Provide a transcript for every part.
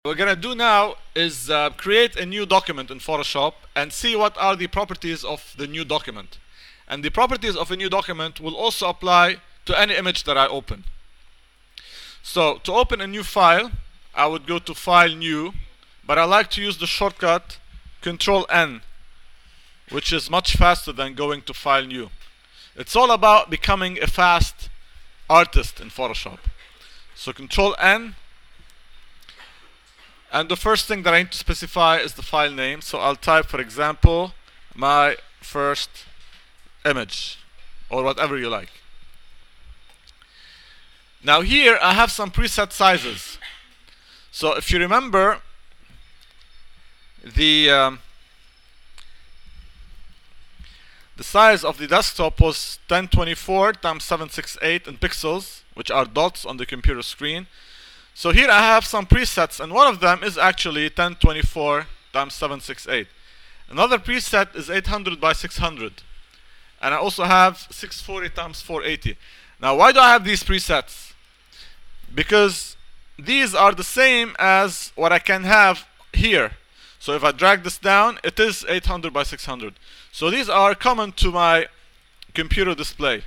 What we're going to do now is create a new document in Photoshop and see what are the properties of the new document. And the properties of a new document will also apply to any image that I open. So to open a new file, I would go to File, New, but I like to use the shortcut Control N, which is much faster than going to File, New. It's all about becoming a fast artist in Photoshop. So Control N. And the first thing that I need to specify is the file name. So I'll type, for example, my first image, or whatever you like. Now here I have some preset sizes. So if you remember, the size of the desktop was 1024 times 768 in pixels, which are dots on the computer screen. So here I have some presets, and one of them is actually 1024 times 768. Another preset is 800 by 600. And I also have 640 times 480. Now why do I have these presets? Because these are the same as what I can have here. So if I drag this down, it is 800 by 600. So these are common to my computer display.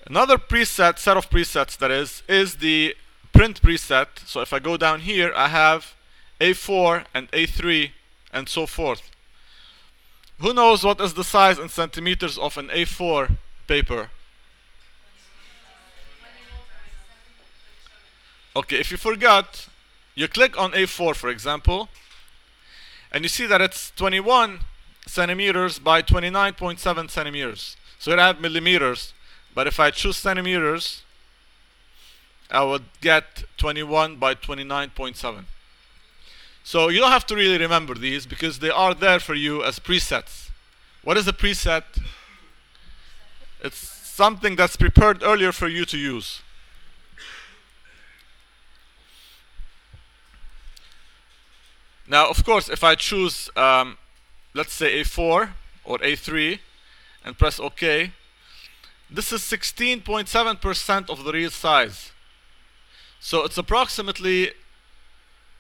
Another preset, set of presets that is the print preset. So if I go down here, I have A4 and A3 and so forth. Who knows what is the size in centimeters of an A4 paper? Okay, if you forgot, you click on A4, for example, and you see that it's 21 centimeters by 29.7 centimeters. So here I have millimeters. But if I choose centimeters, I would get 21 by 29.7. So you don't have to really remember these because they are there for you as presets. What is a preset? It's something that's prepared earlier for you to use. Now, of course, if I choose, let's say A4 or A3 and press OK, this is 16.7% of the real size. So it's approximately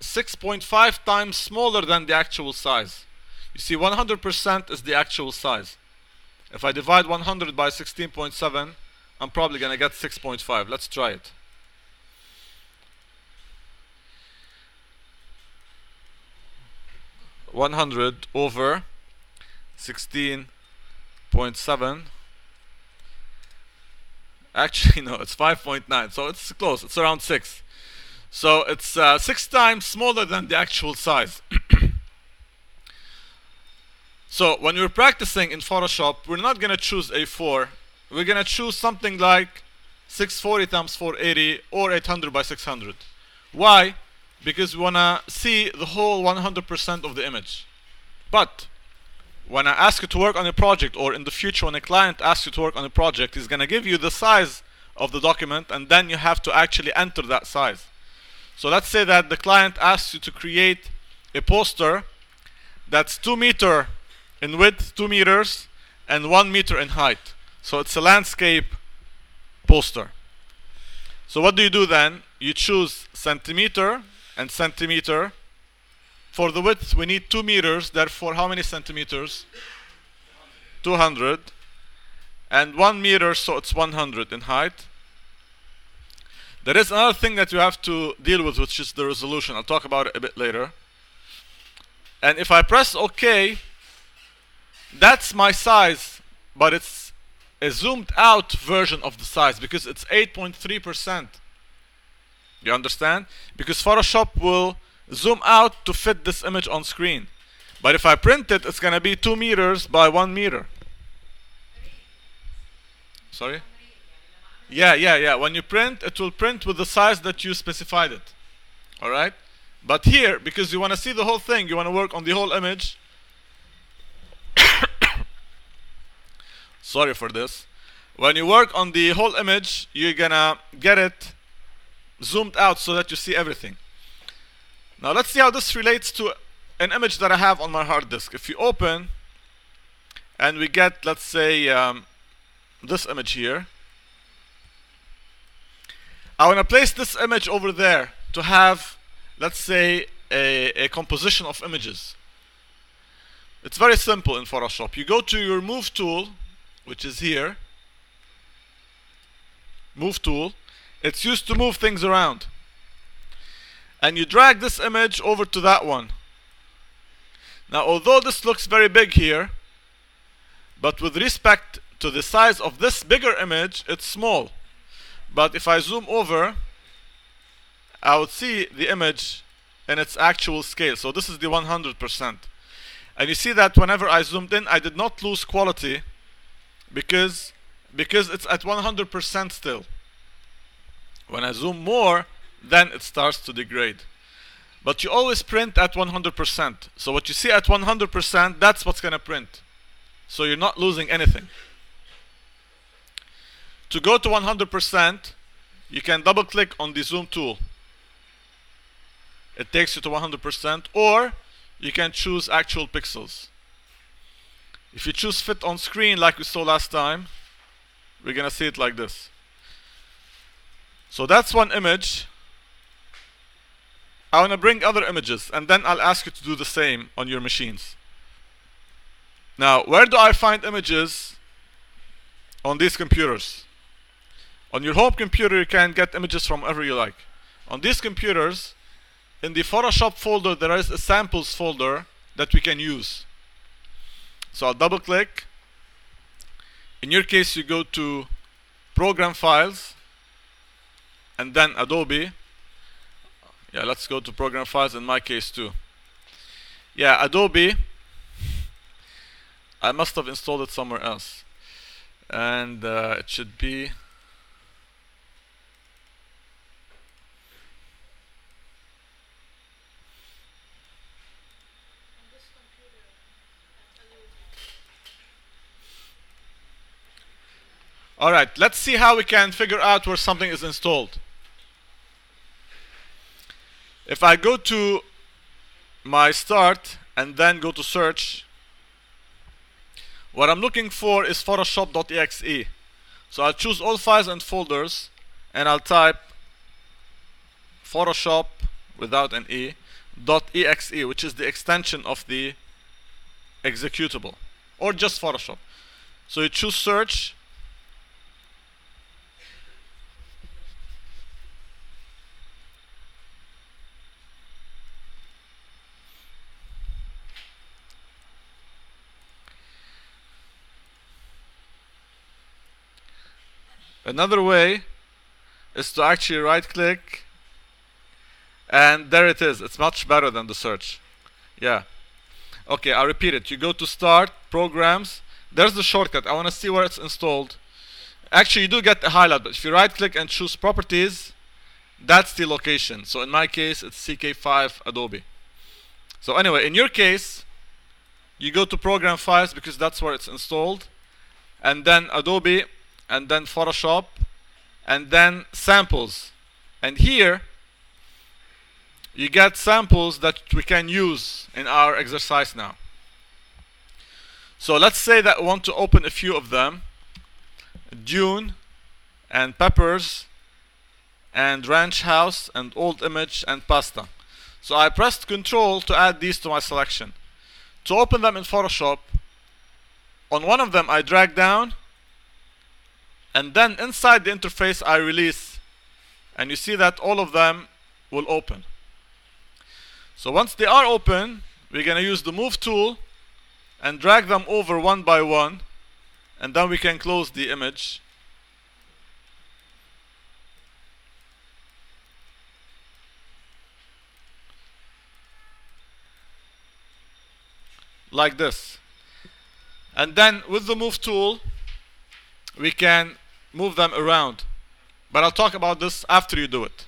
6.5 times smaller than the actual size. You see, 100% is the actual size. If I divide 100 by 16.7, I'm probably going to get 6.5. Let's try it. (100 over 16.7). Actually, no, it's 5.9, so it's close. It's around 6. So it's 6 times smaller than the actual size. So when we're practicing in Photoshop, we're not going to choose A4. We're going to choose something like 640 times 480 or 800 by 600. Why? Because we want to see the whole 100% of the image. But when I ask you to work on a project, or in the future when a client asks you to work on a project, he's going to give you the size of the document, and then you have to actually enter that size. So let's say that the client asks you to create a poster that's 2 meters in width, 2 meters, and 1 meter in height. So it's a landscape poster. So what do you do then? You choose centimeter and centimeter. For the width, we need 2 meters. Therefore, how many centimeters? 200. And 1 meter, so it's 100 in height. There is another thing that you have to deal with, which is the resolution. I'll talk about it a bit later. And if I press OK, that's my size, but it's a zoomed out version of the size because it's 8.3%. You understand? Because Photoshop will zoom out to fit this image on screen. But if I print it, it's going to be 2 meters by 1 meter. Sorry? Yeah. When you print, it will print with the size that you specified it. Alright? But here, because you want to see the whole thing, you want to work on the whole image. Sorry for this. When you work on the whole image, you're going to get it zoomed out so that you see everything. Now let's see how this relates to an image that I have on my hard disk. If you open and we get, let's say, this image here, I want to place this image over there to have, let's say, a composition of images. It's very simple in Photoshop. You go to your move tool, which is here. Move tool. It's used to move things around. And you drag this image over to that one. Now, although this looks very big here, but with respect to the size of this bigger image, it's small. But if I zoom over, I would see the image in its actual scale. So this is the 100%. And you see that whenever I zoomed in, I did not lose quality because it's at 100% still. When I zoom more, then it starts to degrade. But you always print at 100%. So what you see at 100%, that's what's going to print. So you're not losing anything. To go to 100%, you can double click on the zoom tool. It takes you to 100%, or you can choose actual pixels. If you choose fit on screen like we saw last time, we're going to see it like this. So that's one image. I want to bring other images, and then I'll ask you to do the same on your machines. Now, where do I find images on these computers? On your home computer, you can get images from wherever you like. On these computers, in the Photoshop folder, there is a samples folder that we can use. So I'll double click. In your case, you go to Program Files, and then Adobe. Yeah, let's go to Program Files in my case too. Yeah, Adobe. I must have installed it somewhere else. And it should be... Alright, let's see how we can figure out where something is installed. If I go to my start and then go to search, what I'm looking for is Photoshop.exe. So I'll choose all files and folders, and I'll type Photoshop without an E .exe, which is the extension of the executable, or just Photoshop. So you choose search. Another way is to actually right click, and there it is. It's much better than the search. Yeah. Okay, I'll repeat it. You go to Start, Programs. There's the shortcut. I want to see where it's installed. Actually, you do get a highlight, but if you right click and choose Properties, that's the location. So in my case, it's CK5 Adobe. So anyway, in your case, you go to Program Files because that's where it's installed, and then Adobe, and then Photoshop, and then Samples. And here you get samples that we can use in our exercise now. So let's say that we want to open a few of them. Dune, and Peppers, and Ranch House, and Old Image, and Pasta. So I pressed Control to add these to my selection. To open them in Photoshop, on one of them I drag down, and then inside the interface I release, and you see that all of them will open. So once they are open, we're going to use the Move tool and drag them over one by one, and then we can close the image. Like this. And then with the Move tool, we can move them around. But I'll talk about this after you do it.